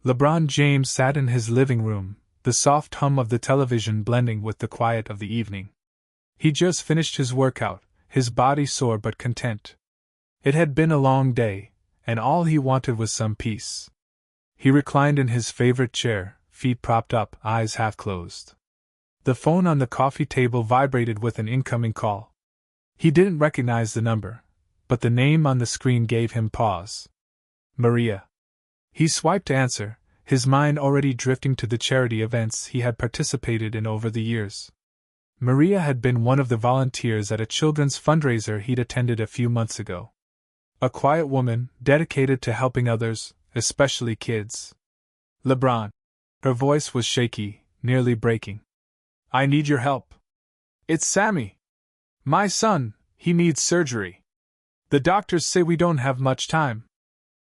LeBron James sat in his living room, the soft hum of the television blending with the quiet of the evening. He just finished his workout, his body sore but content. It had been a long day, and all he wanted was some peace. He reclined in his favorite chair, feet propped up, eyes half closed. The phone on the coffee table vibrated with an incoming call. He didn't recognize the number, but the name on the screen gave him pause. Maria. He swiped to answer, his mind already drifting to the charity events he had participated in over the years. Maria had been one of the volunteers at a children's fundraiser he'd attended a few months ago. A quiet woman, dedicated to helping others, especially kids. LeBron. Her voice was shaky, nearly breaking. I need your help. It's Sammy. My son, he needs surgery. The doctors say we don't have much time.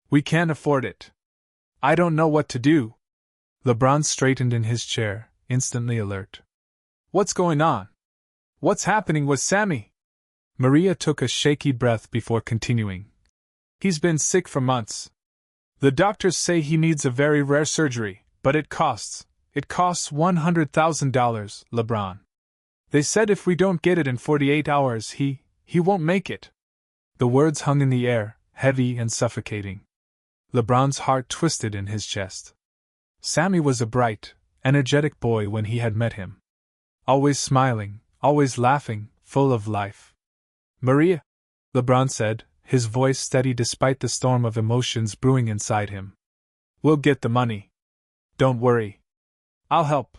We can't afford it. I don't know what to do. LeBron straightened in his chair, instantly alert. What's going on? What's happening with Sammy? Maria took a shaky breath before continuing. He's been sick for months. The doctors say he needs a very rare surgery, but it costs $100,000, LeBron. They said if we don't get it in 48 hours, he won't make it. The words hung in the air, heavy and suffocating. LeBron's heart twisted in his chest. Sammy was a bright, energetic boy when he had met him. Always smiling, always laughing, full of life. Maria, LeBron said, his voice steady despite the storm of emotions brewing inside him. We'll get the money. Don't worry. I'll help.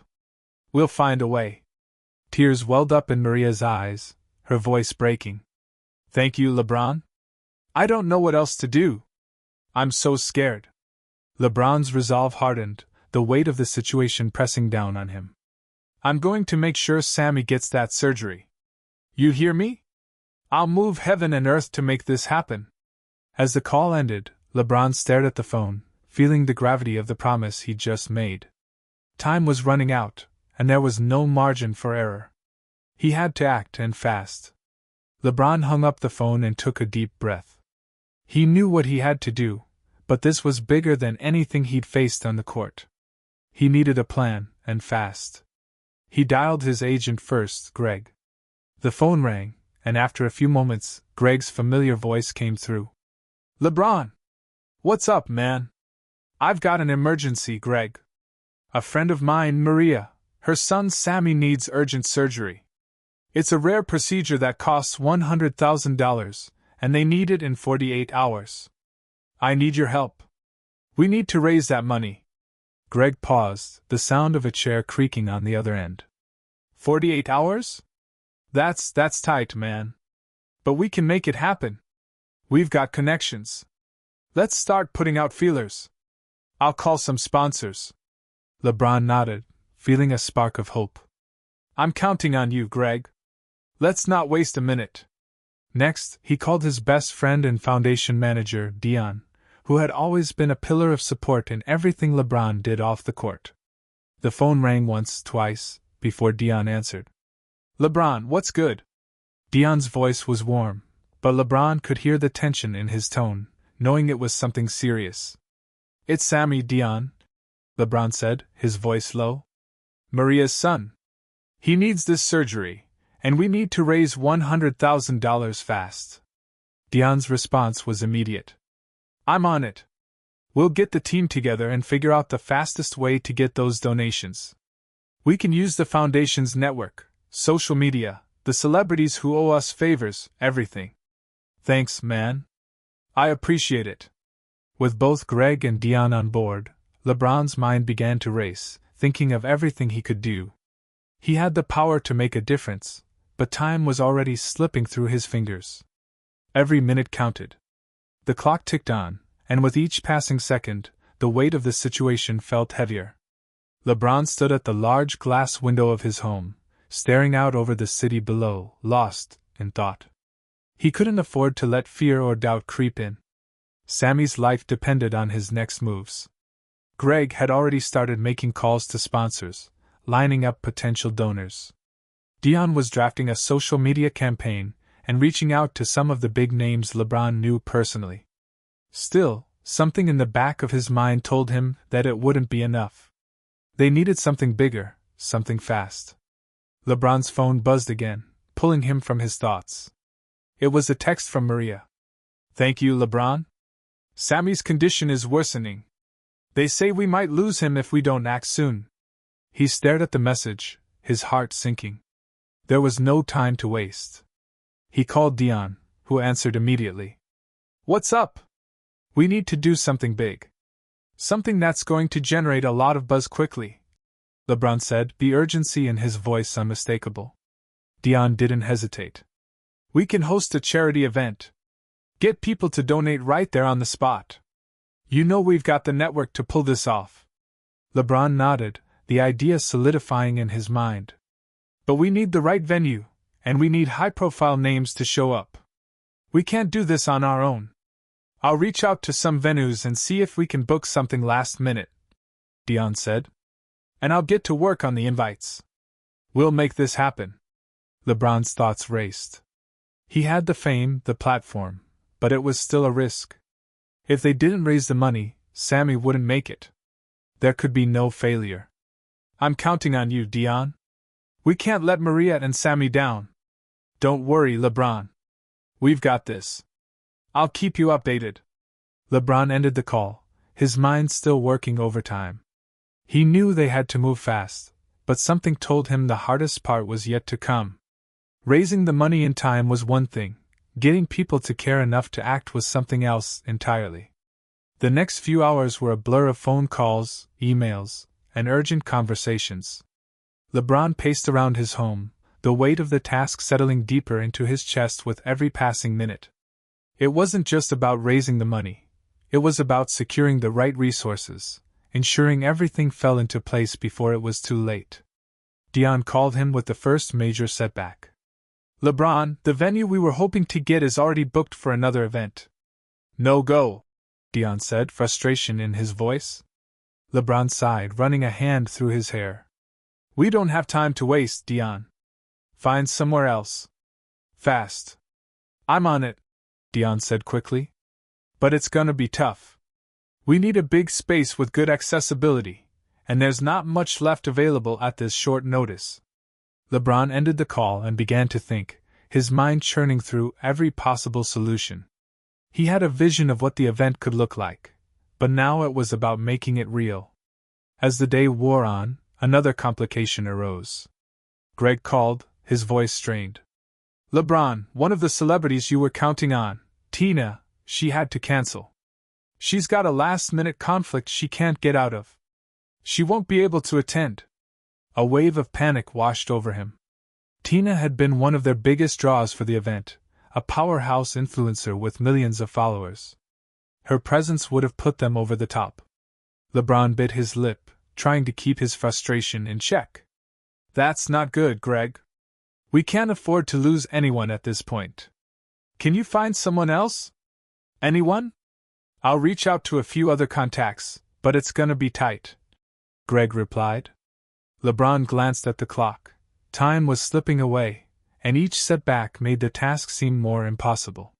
We'll find a way. Tears welled up in Maria's eyes, her voice breaking. Thank you, LeBron. I don't know what else to do. I'm so scared. LeBron's resolve hardened, the weight of the situation pressing down on him. I'm going to make sure Sammy gets that surgery. You hear me? I'll move heaven and earth to make this happen. As the call ended, LeBron stared at the phone, feeling the gravity of the promise he'd just made. Time was running out, and there was no margin for error. He had to act, and fast. LeBron hung up the phone and took a deep breath. He knew what he had to do, but this was bigger than anything he'd faced on the court. He needed a plan, and fast. He dialed his agent first, Greg. The phone rang, and after a few moments, Greg's familiar voice came through. LeBron! What's up, man? I've got an emergency, Greg. A friend of mine, Maria, her son Sammy needs urgent surgery. It's a rare procedure that costs $100,000, and they need it in 48 hours. I need your help. We need to raise that money. Greg paused, the sound of a chair creaking on the other end. 48 hours? That's tight, man. But we can make it happen. We've got connections. Let's start putting out feelers. I'll call some sponsors. LeBron nodded, feeling a spark of hope. I'm counting on you, Greg. Let's not waste a minute. Next, he called his best friend and foundation manager, Dion, who had always been a pillar of support in everything LeBron did off the court. The phone rang once, twice, before Dion answered. LeBron, what's good? Dion's voice was warm, but LeBron could hear the tension in his tone, knowing it was something serious. It's Sammy, Dion, LeBron said, his voice low. Maria's son. He needs this surgery, and we need to raise $100,000 fast. Dion's response was immediate. I'm on it. We'll get the team together and figure out the fastest way to get those donations. We can use the foundation's network, social media, the celebrities who owe us favors, everything. Thanks, man. I appreciate it. With both Greg and Dion on board, LeBron's mind began to race, thinking of everything he could do. He had the power to make a difference, but time was already slipping through his fingers. Every minute counted. The clock ticked on, and with each passing second, the weight of the situation felt heavier. LeBron stood at the large glass window of his home, staring out over the city below, lost in thought. He couldn't afford to let fear or doubt creep in. Sammy's life depended on his next moves. Greg had already started making calls to sponsors, lining up potential donors. Dion was drafting a social media campaign and reaching out to some of the big names LeBron knew personally. Still, something in the back of his mind told him that it wouldn't be enough. They needed something bigger, something fast. LeBron's phone buzzed again, pulling him from his thoughts. It was a text from Maria. "Thank you, LeBron. Sammy's condition is worsening. They say we might lose him if we don't act soon." He stared at the message, his heart sinking. There was no time to waste. He called Dion, who answered immediately. "What's up? We need to do something big. Something that's going to generate a lot of buzz quickly," LeBron said, the urgency in his voice unmistakable. Dion didn't hesitate. "We can host a charity event. Get people to donate right there on the spot. You know we've got the network to pull this off." LeBron nodded, the idea solidifying in his mind. "But we need the right venue, and we need high-profile names to show up. We can't do this on our own. I'll reach out to some venues and see if we can book something last minute," Dion said. "And I'll get to work on the invites. We'll make this happen." LeBron's thoughts raced. He had the fame, the platform, but it was still a risk. If they didn't raise the money, Sammy wouldn't make it. There could be no failure. "I'm counting on you, Dion. We can't let Maria and Sammy down. Don't worry, LeBron. We've got this. I'll keep you updated." LeBron ended the call, his mind still working overtime. He knew they had to move fast, but something told him the hardest part was yet to come. Raising the money in time was one thing, getting people to care enough to act was something else entirely. The next few hours were a blur of phone calls, emails, and urgent conversations. LeBron paced around his home, the weight of the task settling deeper into his chest with every passing minute. It wasn't just about raising the money. It was about securing the right resources, ensuring everything fell into place before it was too late. Dion called him with the first major setback. "LeBron, the venue we were hoping to get is already booked for another event." "No go," Dion said, frustration in his voice. LeBron sighed, running a hand through his hair. "We don't have time to waste, Dion. Find somewhere else. Fast." "I'm on it," Dion said quickly. "But it's gonna be tough. We need a big space with good accessibility, and there's not much left available at this short notice." LeBron ended the call and began to think, his mind churning through every possible solution. He had a vision of what the event could look like, but now it was about making it real. As the day wore on, another complication arose. Greg called, his voice strained. "LeBron, one of the celebrities you were counting on, Tina, she had to cancel. She's got a last-minute conflict she can't get out of. She won't be able to attend." A wave of panic washed over him. Tina had been one of their biggest draws for the event, a powerhouse influencer with millions of followers. Her presence would have put them over the top. LeBron bit his lip, trying to keep his frustration in check. "That's not good, Greg. We can't afford to lose anyone at this point. Can you find someone else? Anyone?" "I'll reach out to a few other contacts, but it's gonna be tight," Greg replied. LeBron glanced at the clock. Time was slipping away, and each setback made the task seem more impossible.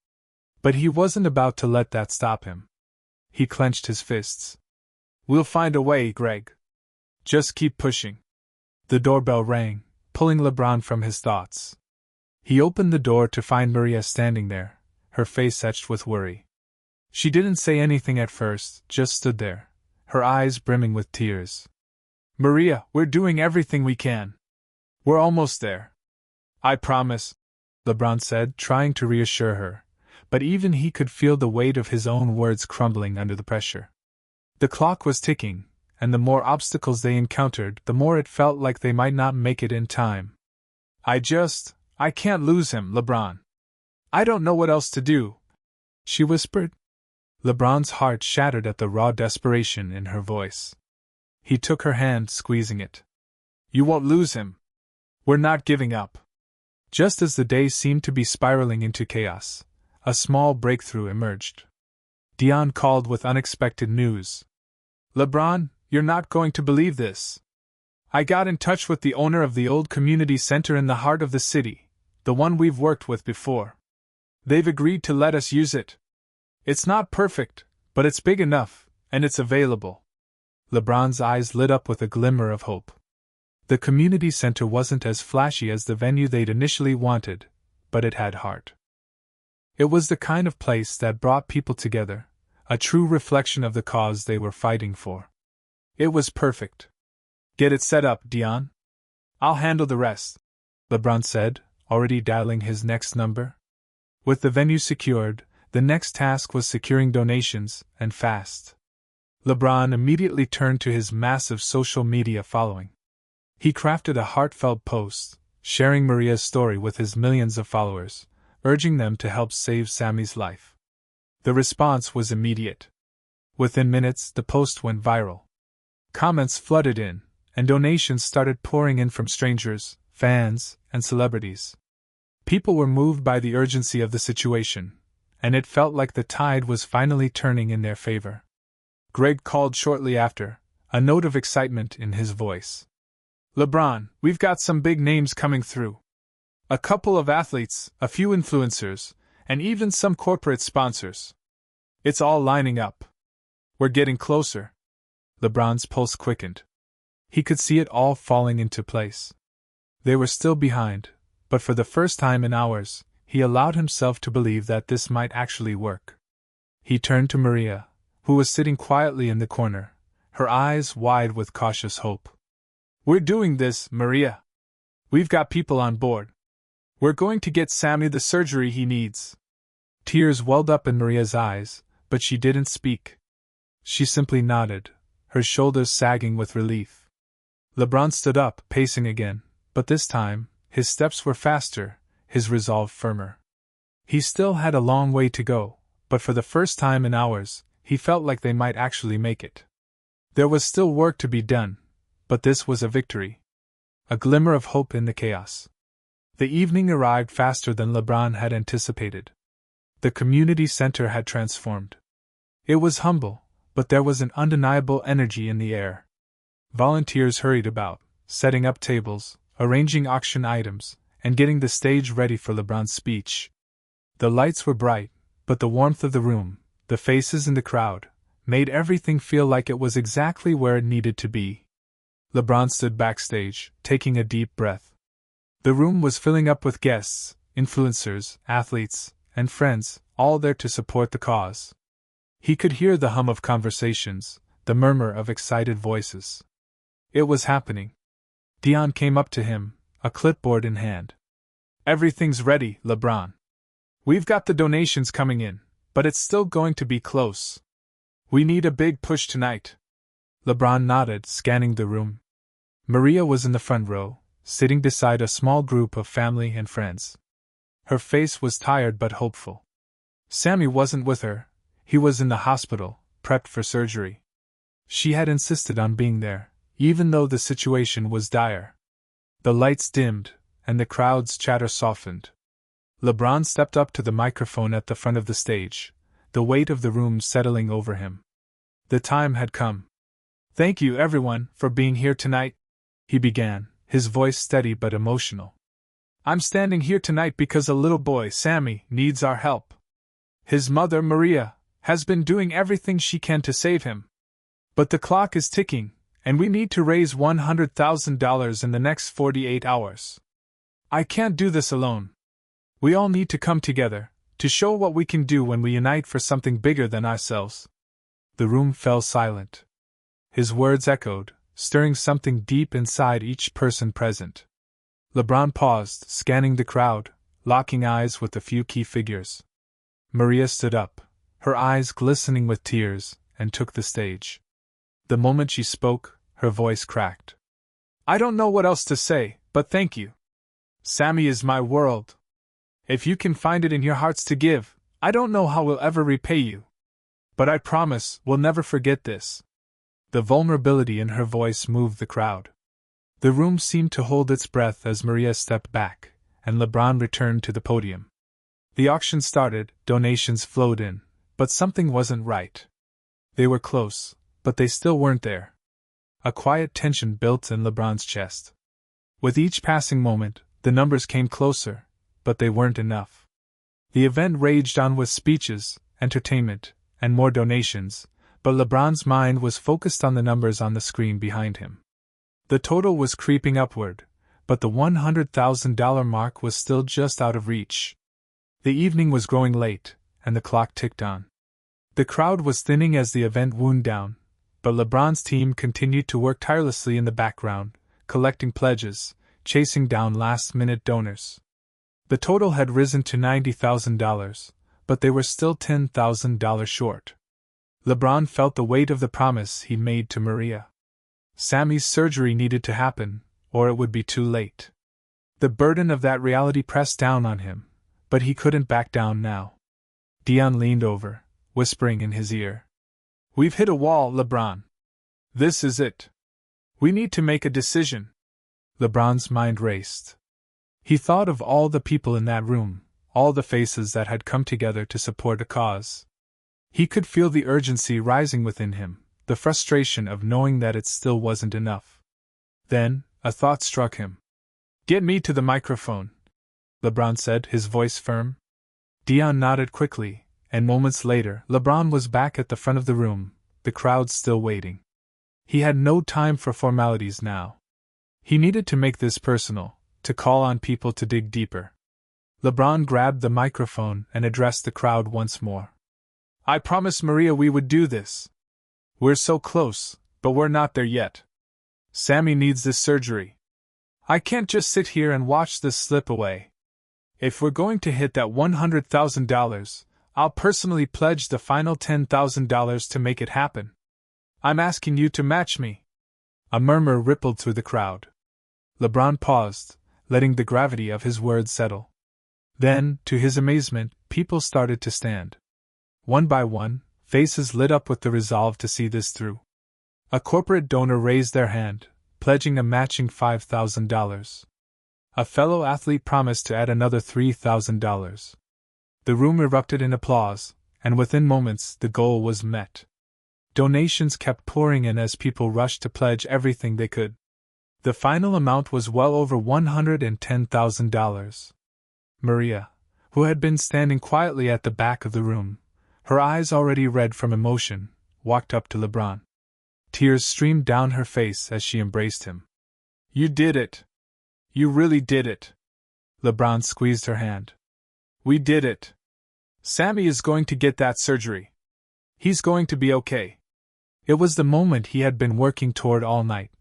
But he wasn't about to let that stop him. He clenched his fists. "We'll find a way, Greg. Just keep pushing." The doorbell rang, pulling LeBron from his thoughts. He opened the door to find Maria standing there, her face etched with worry. She didn't say anything at first, just stood there, her eyes brimming with tears. "Maria, we're doing everything we can. We're almost there. I promise," LeBron said, trying to reassure her, but even he could feel the weight of his own words crumbling under the pressure. The clock was ticking, and the more obstacles they encountered, the more it felt like they might not make it in time. I can't lose him, LeBron. I don't know what else to do," she whispered. LeBron's heart shattered at the raw desperation in her voice. He took her hand, squeezing it. "You won't lose him. We're not giving up." Just as the day seemed to be spiraling into chaos, a small breakthrough emerged. Dion called with unexpected news. "LeBron, you're not going to believe this. I got in touch with the owner of the old community center in the heart of the city, the one we've worked with before. They've agreed to let us use it. It's not perfect, But it's big enough, and it's available. LeBron's eyes lit up with a glimmer of hope. The community center wasn't as flashy as the venue they'd initially wanted, but it had heart. It was the kind of place that brought people together, a true reflection of the cause they were fighting for. It was perfect. Get it set up, Dion. I'll handle the rest, LeBron said, already dialing his next number. With the venue secured, the next task was securing donations, and fast. LeBron immediately turned to his massive social media following. He crafted a heartfelt post, sharing Maria's story with his millions of followers, urging them to help save Sammy's life. The response was immediate. Within minutes, the post went viral. Comments flooded in, and donations started pouring in from strangers, fans, and celebrities. People were moved by the urgency of the situation, and it felt like the tide was finally turning in their favor. Greg called shortly after, a note of excitement in his voice. LeBron, we've got some big names coming through. A couple of athletes, a few influencers, and even some corporate sponsors. It's all lining up. We're getting closer. LeBron's pulse quickened. He could see it all falling into place. They were still behind, but for the first time in hours, he allowed himself to believe that this might actually work. He turned to Maria, who was sitting quietly in the corner, her eyes wide with cautious hope. We're doing this, Maria. We've got people on board. We're going to get Sammy the surgery he needs. Tears welled up in Maria's eyes, but she didn't speak. She simply nodded, her shoulders sagging with relief. LeBron stood up, pacing again, but this time, his steps were faster, his resolve firmer. He still had a long way to go, but for the first time in hours, he felt like they might actually make it. There was still work to be done, but this was a victory. A glimmer of hope in the chaos. The evening arrived faster than LeBron had anticipated. The community center had transformed. It was humble, but there was an undeniable energy in the air. Volunteers hurried about, setting up tables, arranging auction items, and getting the stage ready for LeBron's speech. The lights were bright, but the warmth of the room, the faces in the crowd, made everything feel like it was exactly where it needed to be. LeBron stood backstage, taking a deep breath. The room was filling up with guests, influencers, athletes, and friends, all there to support the cause. He could hear the hum of conversations, the murmur of excited voices. It was happening. Dion came up to him, a clipboard in hand. Everything's ready, LeBron. We've got the donations coming in, but it's still going to be close. We need a big push tonight. LeBron nodded, scanning the room. Maria was in the front row, sitting beside a small group of family and friends. Her face was tired but hopeful. Sammy wasn't with her. He was in the hospital, prepped for surgery. She had insisted on being there, even though the situation was dire. The lights dimmed, and the crowd's chatter softened. LeBron stepped up to the microphone at the front of the stage, the weight of the room settling over him. The time had come. Thank you, everyone, for being here tonight, he began, his voice steady but emotional. I'm standing here tonight because a little boy, Sammy, needs our help. His mother, Maria, has been doing everything she can to save him. But the clock is ticking, and we need to raise $100,000 in the next 48 hours. I can't do this alone. We all need to come together, to show what we can do when we unite for something bigger than ourselves. The room fell silent. His words echoed, stirring something deep inside each person present. LeBron paused, scanning the crowd, locking eyes with a few key figures. Maria stood up, her eyes glistening with tears, and took the stage. The moment she spoke, her voice cracked. I don't know what else to say, but thank you. Sammy is my world. If you can find it in your hearts to give, I don't know how we'll ever repay you. But I promise we'll never forget this. The vulnerability in her voice moved the crowd. The room seemed to hold its breath as Maria stepped back, and LeBron returned to the podium. The auction started, donations flowed in, but something wasn't right. They were close, but they still weren't there. A quiet tension built in LeBron's chest. With each passing moment, the numbers came closer, but they weren't enough. The event raged on with speeches, entertainment, and more donations, but LeBron's mind was focused on the numbers on the screen behind him. The total was creeping upward, but the $100,000 mark was still just out of reach. The evening was growing late, and the clock ticked on. The crowd was thinning as the event wound down, but LeBron's team continued to work tirelessly in the background, collecting pledges, chasing down last-minute donors. The total had risen to $90,000, but they were still $10,000 short. LeBron felt the weight of the promise he made to Maria. Sammy's surgery needed to happen, or it would be too late. The burden of that reality pressed down on him, but he couldn't back down now. Dion leaned over, whispering in his ear. "We've hit a wall, LeBron. This is it. We need to make a decision." LeBron's mind raced. He thought of all the people in that room, all the faces that had come together to support a cause. He could feel the urgency rising within him, the frustration of knowing that it still wasn't enough. Then, a thought struck him. "Get me to the microphone," LeBron said, his voice firm. Dion nodded quickly, and moments later, LeBron was back at the front of the room, the crowd still waiting. He had no time for formalities now. He needed to make this personal, to call on people to dig deeper. LeBron grabbed the microphone and addressed the crowd once more. "I promised Maria we would do this. We're so close, but we're not there yet. Sammy needs this surgery. I can't just sit here and watch this slip away. If we're going to hit that $100,000, I'll personally pledge the final $10,000 to make it happen. I'm asking you to match me." A murmur rippled through the crowd. LeBron paused, letting the gravity of his words settle. Then, to his amazement, people started to stand. One by one, faces lit up with the resolve to see this through. A corporate donor raised their hand, pledging a matching $5,000. A fellow athlete promised to add another $3,000. The room erupted in applause, and within moments the goal was met. Donations kept pouring in as people rushed to pledge everything they could. The final amount was well over $110,000. Maria, who had been standing quietly at the back of the room, her eyes already red from emotion, walked up to LeBron. Tears streamed down her face as she embraced him. "You did it. You really did it." LeBron squeezed her hand. "We did it. Sammy is going to get that surgery. He's going to be okay." It was the moment he had been working toward all night,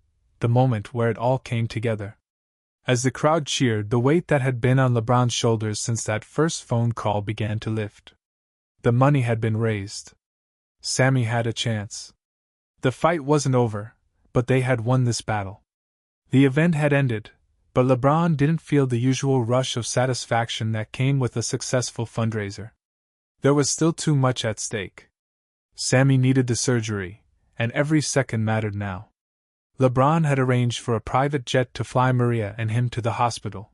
the moment where it all came together. As the crowd cheered, the weight that had been on LeBron's shoulders since that first phone call began to lift. The money had been raised. Sammy had a chance. The fight wasn't over, but they had won this battle. The event had ended, but LeBron didn't feel the usual rush of satisfaction that came with a successful fundraiser. There was still too much at stake. Sammy needed the surgery, and every second mattered now. LeBron had arranged for a private jet to fly Maria and him to the hospital.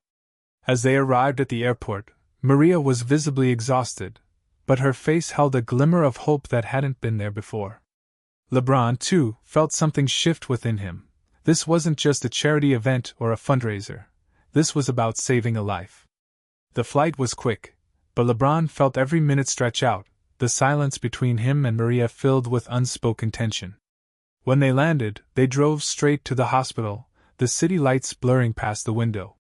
As they arrived at the airport, Maria was visibly exhausted, but her face held a glimmer of hope that hadn't been there before. LeBron, too, felt something shift within him. This wasn't just a charity event or a fundraiser. This was about saving a life. The flight was quick, but LeBron felt every minute stretch out, the silence between him and Maria filled with unspoken tension. When they landed, they drove straight to the hospital, the city lights blurring past the window.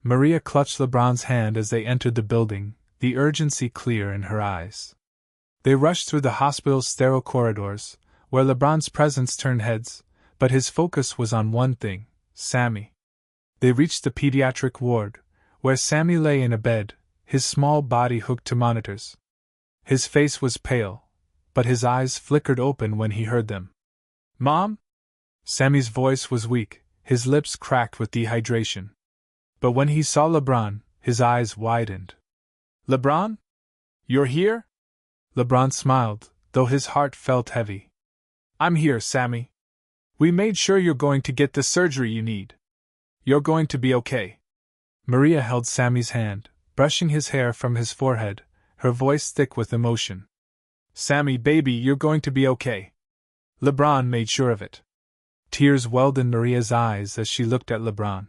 Maria clutched LeBron's hand as they entered the building, the urgency clear in her eyes. They rushed through the hospital's sterile corridors, where LeBron's presence turned heads, but his focus was on one thing: Sammy. They reached the pediatric ward, where Sammy lay in a bed, his small body hooked to monitors. His face was pale, but his eyes flickered open when he heard them. "Mom?" Sammy's voice was weak, his lips cracked with dehydration. But when he saw LeBron, his eyes widened. "LeBron? You're here?" LeBron smiled, though his heart felt heavy. "I'm here, Sammy. We made sure you're going to get the surgery you need. You're going to be okay." Maria held Sammy's hand, brushing his hair from his forehead, her voice thick with emotion. "Sammy, baby, you're going to be okay. LeBron made sure of it." Tears welled in Maria's eyes as she looked at LeBron.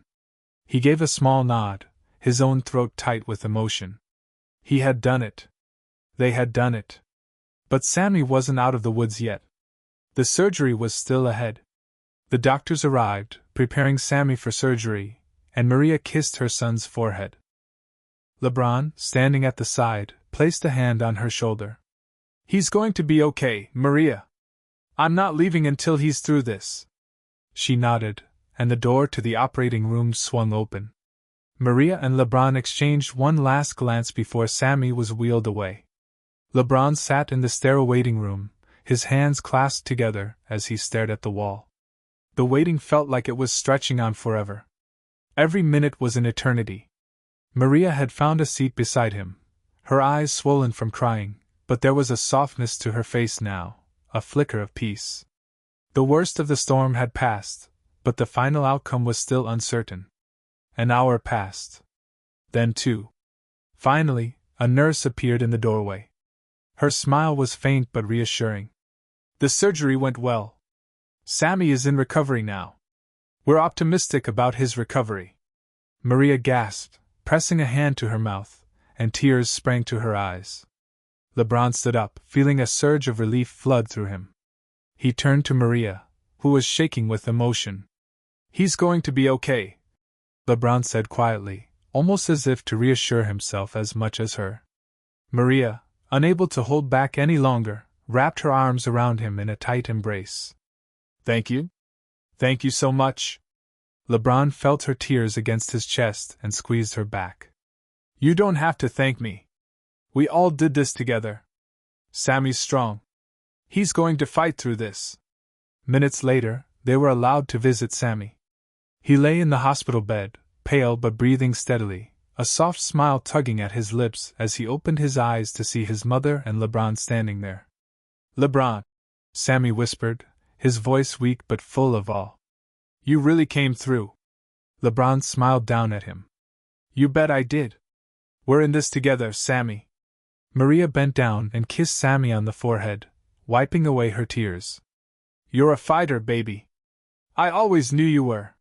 He gave a small nod, his own throat tight with emotion. He had done it. They had done it. But Sammy wasn't out of the woods yet. The surgery was still ahead. The doctors arrived, preparing Sammy for surgery, and Maria kissed her son's forehead. LeBron, standing at the side, placed a hand on her shoulder. "He's going to be okay, Maria. I'm not leaving until he's through this." She nodded, and the door to the operating room swung open. Maria and LeBron exchanged one last glance before Sammy was wheeled away. LeBron sat in the sterile waiting room, his hands clasped together as he stared at the wall. The waiting felt like it was stretching on forever. Every minute was an eternity. Maria had found a seat beside him, her eyes swollen from crying, but there was a softness to her face now, a flicker of peace. The worst of the storm had passed, but the final outcome was still uncertain. An hour passed. Then two. Finally, a nurse appeared in the doorway. Her smile was faint but reassuring. "The surgery went well. Sammy is in recovery now. We're optimistic about his recovery." Maria gasped, pressing a hand to her mouth, and tears sprang to her eyes. LeBron stood up, feeling a surge of relief flood through him. He turned to Maria, who was shaking with emotion. "He's going to be okay," LeBron said quietly, almost as if to reassure himself as much as her. Maria, unable to hold back any longer, wrapped her arms around him in a tight embrace. "Thank you. Thank you so much." LeBron felt her tears against his chest and squeezed her back. "You don't have to thank me. We all did this together. Sammy's strong. He's going to fight through this." Minutes later, they were allowed to visit Sammy. He lay in the hospital bed, pale but breathing steadily, a soft smile tugging at his lips as he opened his eyes to see his mother and LeBron standing there. "LeBron," Sammy whispered, his voice weak but full of awe. "You really came through." LeBron smiled down at him. "You bet I did. We're in this together, Sammy." Maria bent down and kissed Sammy on the forehead, wiping away her tears. "You're a fighter, baby. I always knew you were."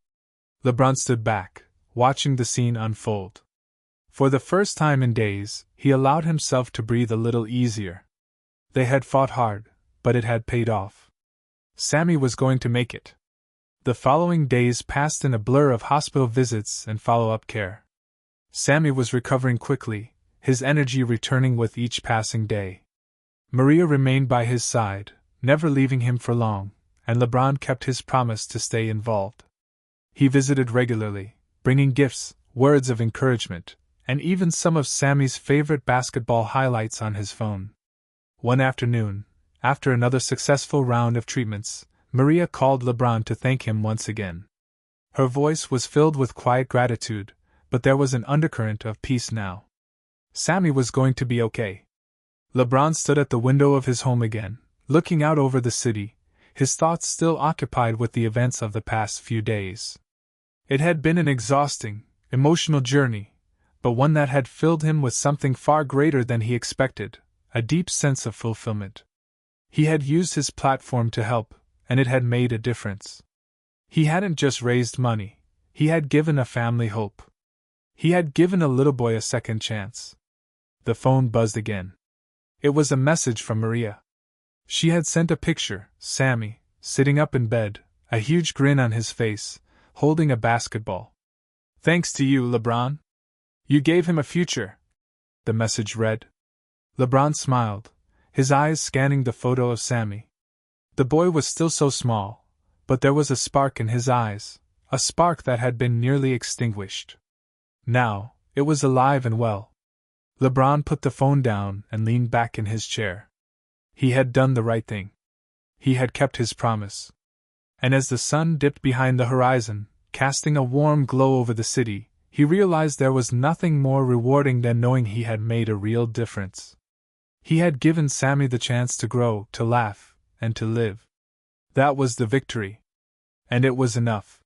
LeBron stood back, watching the scene unfold. For the first time in days, he allowed himself to breathe a little easier. They had fought hard, but it had paid off. Sammy was going to make it. The following days passed in a blur of hospital visits and follow-up care. Sammy was recovering quickly, his energy returning with each passing day. Maria remained by his side, never leaving him for long, and LeBron kept his promise to stay involved. He visited regularly, bringing gifts, words of encouragement, and even some of Sammy's favorite basketball highlights on his phone. One afternoon, after another successful round of treatments, Maria called LeBron to thank him once again. Her voice was filled with quiet gratitude, but there was an undercurrent of peace now. Sammy was going to be okay. LeBron stood at the window of his home again, looking out over the city, his thoughts still occupied with the events of the past few days. It had been an exhausting, emotional journey, but one that had filled him with something far greater than he expected, a deep sense of fulfillment. He had used his platform to help, and it had made a difference. He hadn't just raised money, he had given a family hope. He had given a little boy a second chance. The phone buzzed again. It was a message from Maria. She had sent a picture, Sammy, sitting up in bed, a huge grin on his face, holding a basketball. "Thanks to you, LeBron. You gave him a future," the message read. LeBron smiled, his eyes scanning the photo of Sammy. The boy was still so small, but there was a spark in his eyes, a spark that had been nearly extinguished. Now, it was alive and well. LeBron put the phone down and leaned back in his chair. He had done the right thing. He had kept his promise. And as the sun dipped behind the horizon, casting a warm glow over the city, he realized there was nothing more rewarding than knowing he had made a real difference. He had given Sammy the chance to grow, to laugh, and to live. That was the victory. And it was enough.